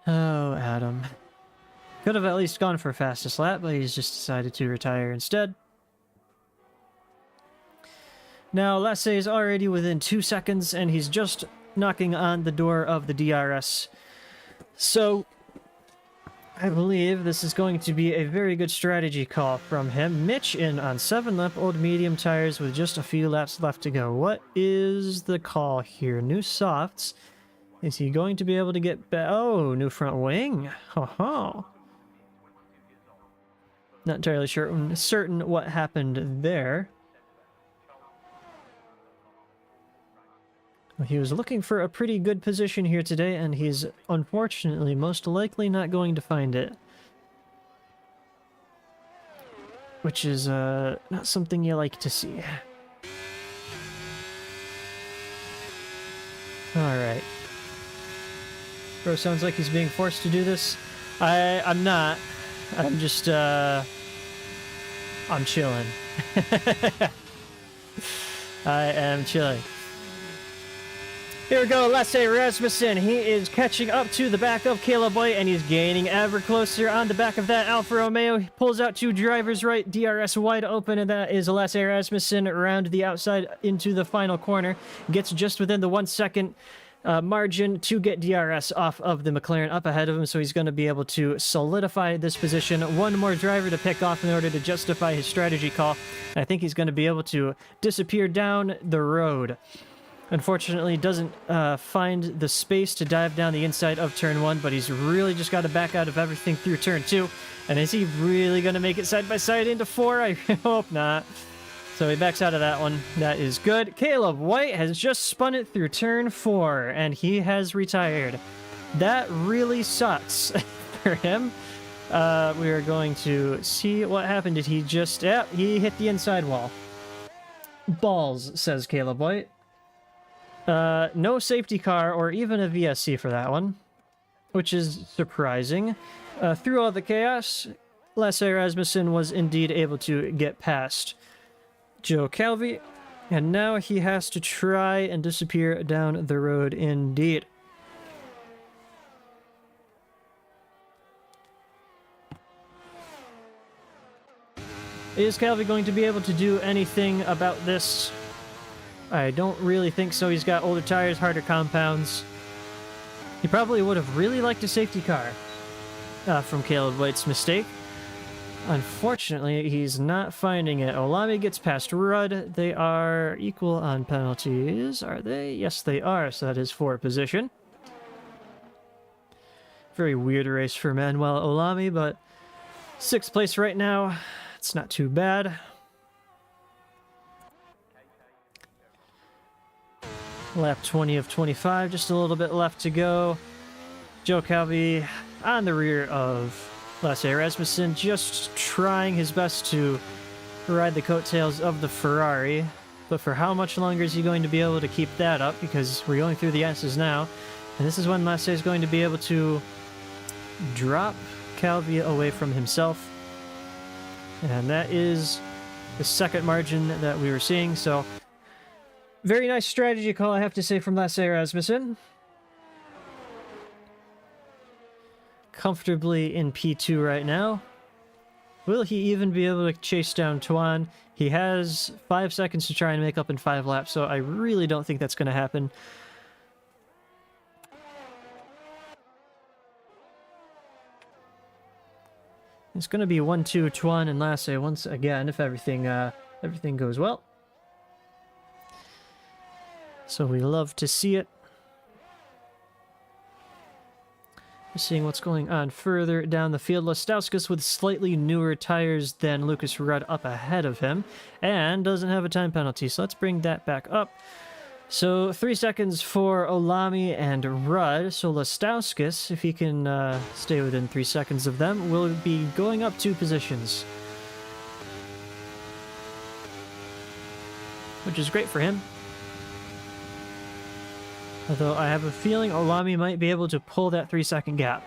Oh, Adam. Could have at least gone for fastest lap, but he's just decided to retire instead. Now, Lasse is already within 2 seconds, and he's just knocking on the door of the DRS. So I believe this is going to be a very good strategy call from him. Mitch in on 7-lap old medium tires with just a few laps left to go. What is the call here? New softs. Is he going to be able to get back? Oh, new front wing. Ho-ho. Not entirely certain what happened there. He was looking for a pretty good position here today, and he's unfortunately most likely not going to find it. Which is not something you like to see. Alright. Bro, sounds like he's being forced to do this. I'm not. I'm just, I'm chilling. I am chilling. Here we go, Lasse Rasmussen. He is catching up to the back of Caleb White, and he's gaining ever closer on the back of that Alfa Romeo. He pulls out two drivers right, DRS wide open, and that is Lasse Rasmussen around the outside into the final corner. Gets just within the 1 second margin to get DRS off of the McLaren up ahead of him, so he's going to be able to solidify this position. One more driver to pick off in order to justify his strategy call. I think he's going to be able to disappear down the road. Unfortunately, doesn't find the space to dive down the inside of turn 1, but he's really just got to back out of everything through turn 2. And is he really going to make it side by side into 4? I hope not. So he backs out of that one. That is good. Caleb White has just spun it through turn 4, and he has retired. That really sucks for him. We are going to see what happened. Did he just... Yeah, he hit the inside wall. Balls, says Caleb White. No safety car or even a VSC for that one, which is surprising. Through all the chaos, Lasse Rasmussen was indeed able to get past Joe Calvi, and now he has to try and disappear down the road indeed. Is Calvi going to be able to do anything about this? I don't really think so. He's got older tires, harder compounds. He probably would have really liked a safety car from Caleb White's mistake. Unfortunately, he's not finding it. Olami gets past Rudd. They are equal on penalties, are they? Yes, they are, so that is 4th position. Very weird race for Manuel Olami, but 6th place right now. It's not too bad. Lap 20 of 25, just a little bit left to go. Joe Calvi on the rear of Lasse Rasmussen, just trying his best to ride the coattails of the Ferrari. But for how much longer is he going to be able to keep that up? Because we're going through the S's now. And this is when Lasse is going to be able to drop Calvi away from himself. And that is the 2nd margin that we were seeing, so... Very nice strategy call, I have to say, from Lasse Rasmussen. Comfortably in P2 right now. Will he even be able to chase down Tuan? He has 5 seconds to try and make up in 5 laps, so I really don't think that's going to happen. It's going to be 1-2 Tuan and Lasse once again, if everything goes well. So we love to see it. Just seeing what's going on further down the field. Lestauskas with slightly newer tires than Lucas Rudd up ahead of him, and doesn't have a time penalty, so let's bring that back up. So 3 seconds for Olami and Rudd, so Lestauskas, if he can stay within 3 seconds of them, will be going up 2 positions. Which is great for him. Although I have a feeling Olami might be able to pull that 3-second gap,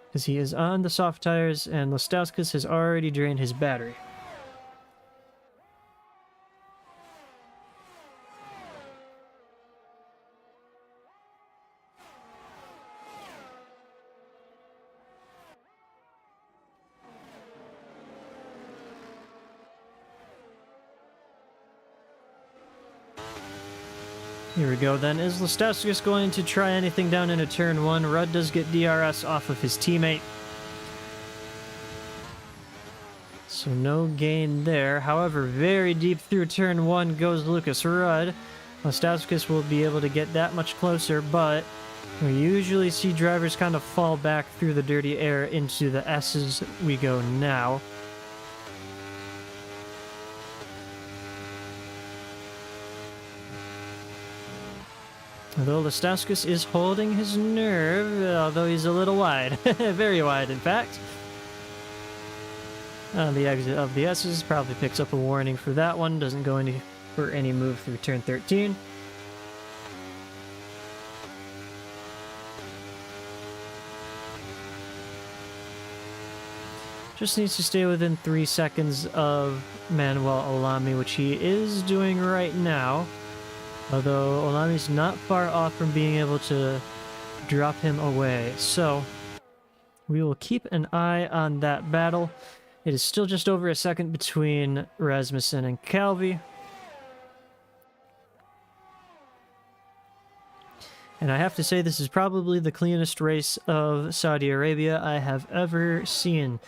because he is on the soft tires and Lestauskas has already drained his battery. Here we go then. Is Lestauskas going to try anything down into turn 1? Rudd does get DRS off of his teammate. So no gain there. However, very deep through turn 1 goes Lucas Rudd. Lestauskas will be able to get that much closer, but we usually see drivers kind of fall back through the dirty air into the S's. We go now. Although Lestauskas is holding his nerve, although he's a little wide. Very wide, in fact. On the exit of the S's, probably picks up a warning for that one. Doesn't go for any move through turn 13. Just needs to stay within 3 seconds of Manuel Olami, which he is doing right now. Although Olami's not far off from being able to drop him away. So we will keep an eye on that battle. It is still just over a second between Rasmussen and Calvi. And I have to say, this is probably the cleanest race of Saudi Arabia I have ever seen.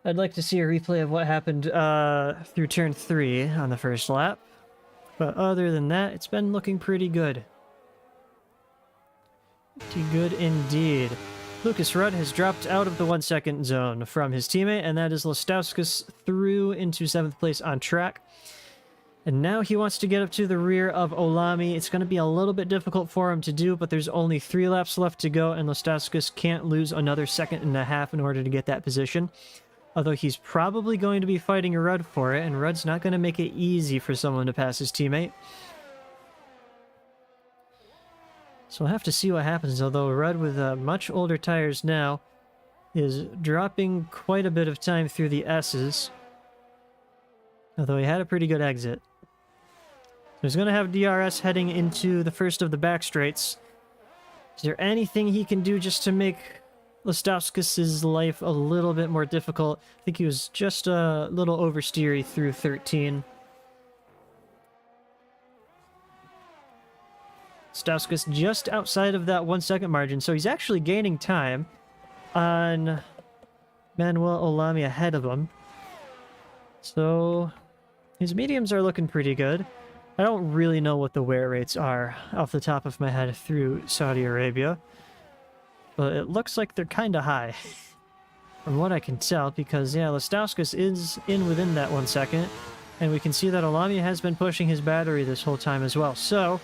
I'd like to see a replay of what happened through turn 3 on the first lap. But other than that, it's been looking pretty good. Pretty good indeed. Lucas Rudd has dropped out of the 1 second zone from his teammate, and that is Lestauskas through into 7th place on track. And now he wants to get up to the rear of Olami. It's going to be a little bit difficult for him to do, but there's only 3 laps left to go, and Lestauskas can't lose another 1.5 seconds in order to get that position. Although he's probably going to be fighting Rudd for it, and Rudd's not going to make it easy for someone to pass his teammate. So we'll have to see what happens, although Rudd with much older tires now is dropping quite a bit of time through the S's. Although he had a pretty good exit. So he's going to have DRS heading into the first of the back straights. Is there anything he can do just to make Lestauskas' life a little bit more difficult? I think he was just a little oversteery through 13. Lestauskas just outside of that 1 second margin, so he's actually gaining time on Manuel Olami ahead of him. So his mediums are looking pretty good. I don't really know what the wear rates are off the top of my head through Saudi Arabia, but it looks like they're kind of high from what I can tell, because yeah, Lestauskas is in within that 1 second, and we can see that Olami has been pushing his battery this whole time as well. So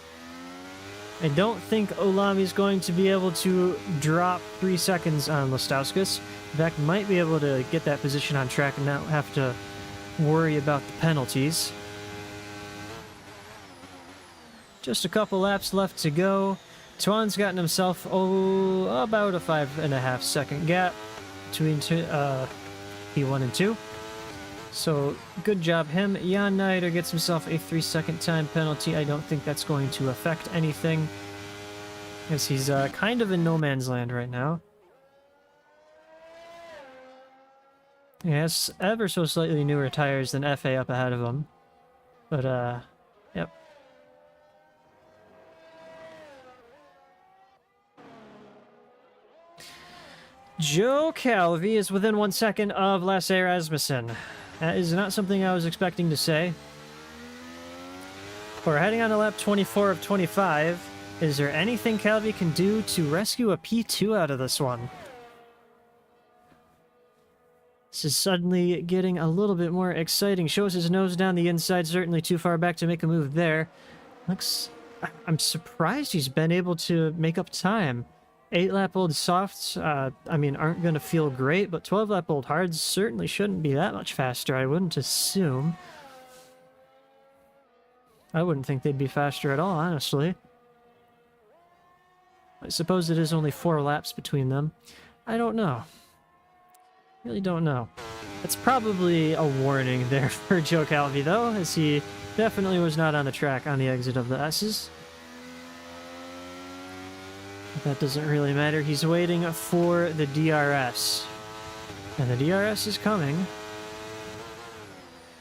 I don't think Olami's going to be able to drop 3 seconds on Lestauskas. In fact, might be able to get that position on track and not have to worry about the penalties. Just a couple laps left to go. Tuan's gotten himself, about a 5.5 second gap between P1 and 2. So, good job him. Jan Neider gets himself a 3 second time penalty. I don't think that's going to affect anything, as he's kind of in no man's land right now. He has ever so slightly newer tires than FA up ahead of him. But, yep. Joe Calvi is within 1 second of Lasse Rasmussen. That is not something I was expecting to say. We're heading on to lap 24 of 25. Is there anything Calvi can do to rescue a P2 out of this one? This is suddenly getting a little bit more exciting. Shows his nose down the inside, certainly too far back to make a move there. I'm surprised he's been able to make up time. 8-lap-old softs, aren't going to feel great, but 12-lap-old hards certainly shouldn't be that much faster, I wouldn't assume. I wouldn't think they'd be faster at all, honestly. I suppose it is only 4 laps between them. I don't know. Really don't know. That's probably a warning there for Joe Calvi, though, as he definitely was not on the track on the exit of the S's. But that doesn't really matter. He's waiting for the DRS. And the DRS is coming.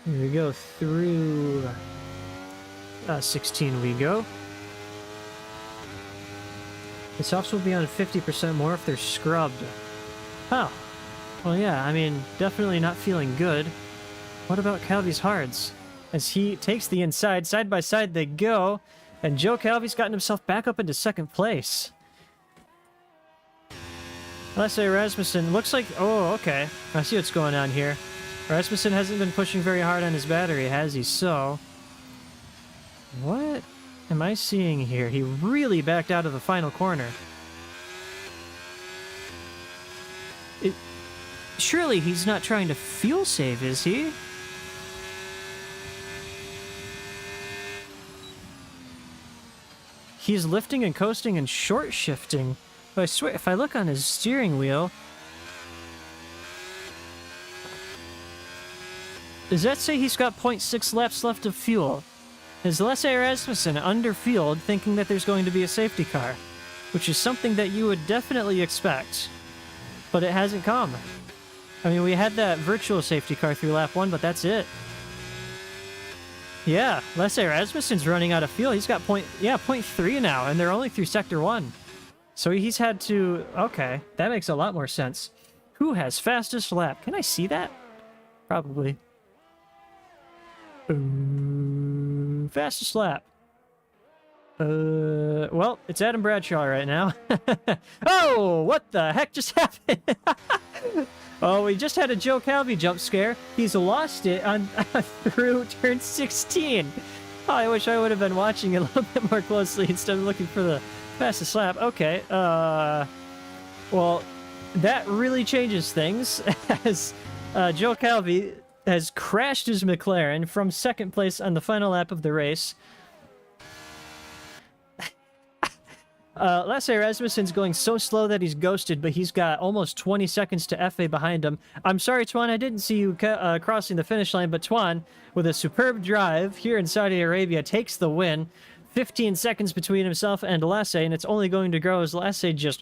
Here we go through 16 we go. The softs will be on 50% more if they're scrubbed. Oh. Well, yeah, definitely not feeling good. What about Calvi's hards? As he takes the inside, side by side they go, and Joe Calvi's gotten himself back up into 2nd place. Lasse Rasmussen looks like... Oh, okay. I see what's going on here. Rasmussen hasn't been pushing very hard on his battery, has he? So, what am I seeing here? He really backed out of the final corner. Surely he's not trying to fuel save, is he? He's lifting and coasting and short shifting. But I swear, if I look on his steering wheel... Does that say he's got 0.6 laps left of fuel? is Lasse Rasmussen underfield thinking that there's going to be a safety car, which is something that you would definitely expect, but it hasn't come. I mean, we had that virtual safety car through lap 1, but that's it. Yeah, Lasse Rasmussen's running out of fuel. He's got 0.3 now, and they're only through Sector 1. So he's had to... Okay, that makes a lot more sense. Who has fastest lap? Can I see that? Probably. Fastest lap. Well, it's Adam Bradshaw right now. Oh, what the heck just happened? Oh, we just had a Joe Calvi jump scare. He's lost it on through turn 16. Oh, I wish I would have been watching it a little bit more closely instead of looking for the fastest lap. Okay, well, that really changes things as Joe Calvi has crashed his McLaren from second place on the final lap of the race. Lasse Rasmussen's going so slow that he's ghosted, but he's got almost 20 seconds to FA behind him. I'm sorry, Tuan, I didn't see you crossing the finish line, but Tuan, with a superb drive here in Saudi Arabia, takes the win. 15 seconds between himself and Lasse, and it's only going to grow as Lasse just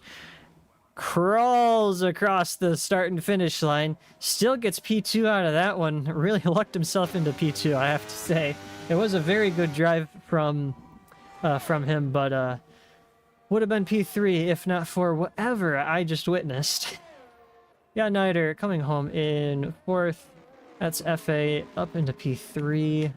crawls across the start and finish line. Still gets P2 out of that one. Really lucked himself into P2, I have to say. It was a very good drive from him, but would have been P3 if not for whatever I just witnessed. Jan Neider coming home in 4th. That's FA up into P3.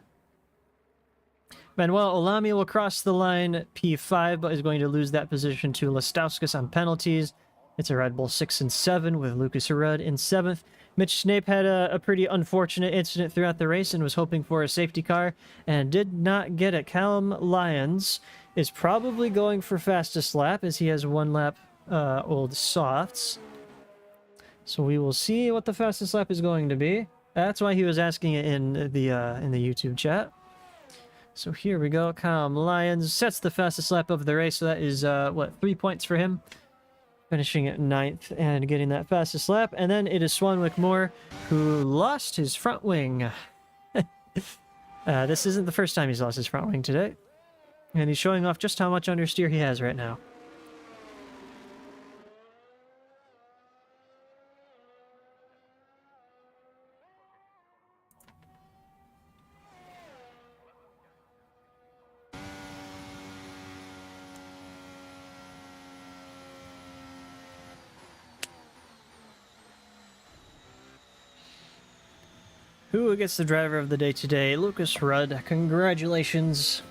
Manuel Olami will cross the line P5, but is going to lose that position to Lestauskas on penalties. It's a Red Bull 6 and 7 with Lucas Rudd in 7th. Mitch Snape had a pretty unfortunate incident throughout the race and was hoping for a safety car and did not get it. Callum Lyons is probably going for fastest lap as he has 1 lap old softs. So we will see what the fastest lap is going to be. That's why he was asking it in the YouTube chat. So here we go. Callum Lyons sets the fastest lap of the race. So that is, 3 points for him. Finishing at 9th and getting that fastest lap. And then it is Swanwick Moore, who lost his front wing. This isn't the first time he's lost his front wing today. And he's showing off just how much understeer he has right now. Who gets the driver of the day today? Lucas Rudd. Congratulations.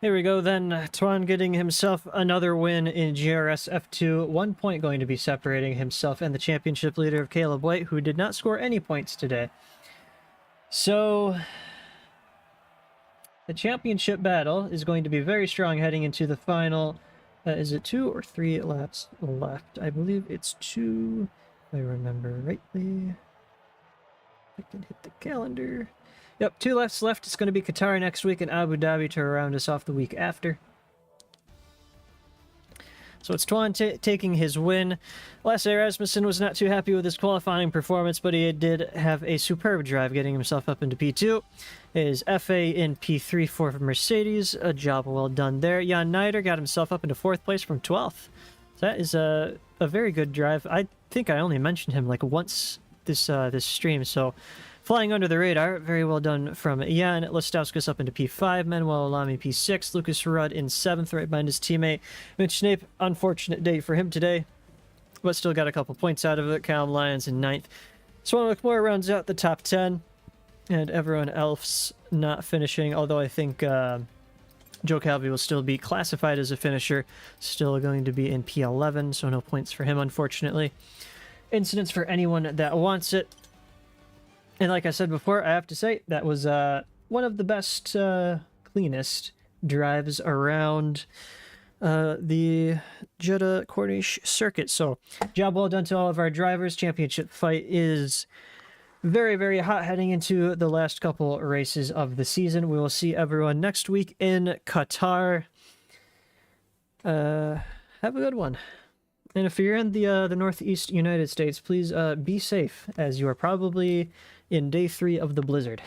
Here we go then. Tuan getting himself another win in GRS F2. 1 point going to be separating himself and the championship leader of Caleb White, who did not score any points today. So the championship battle is going to be very strong heading into the final. Is it 2 or 3 laps left? I believe it's 2, if I remember rightly. I can hit the calendar. Yep, 2 laps left. It's going to be Qatar next week and Abu Dhabi to round us off the week after. So it's Tuan taking his win. Lasse Rasmussen was not too happy with his qualifying performance, but he did have a superb drive getting himself up into P2. His FA in P3 for Mercedes. A job well done there. Jan Neider got himself up into 4th place from 12th. So that is a very good drive. I think I only mentioned him like once this stream, so flying under the radar. Very well done from Jan. Lestauskas up into P5. Manuel Olami P6. Lucas Rudd in 7th, right behind his teammate Mitch Snape. Unfortunate day for him today, but still got a couple points out of it. Callum Lyons in 9th. Swanwick Moore rounds out the top 10, and everyone else not finishing, although I think Joe Calvi will still be classified as a finisher. Still going to be in P11, so no points for him, unfortunately. Incidents for anyone that wants it. And like I said before, I have to say, that was one of the best, cleanest drives around the Jeddah Corniche circuit. So, job well done to all of our drivers. Championship fight is very, very hot heading into the last couple races of the season. We will see everyone next week in Qatar. Have a good one. And if you're in the Northeast United States, please be safe, as you are probably in day 3 of the blizzard.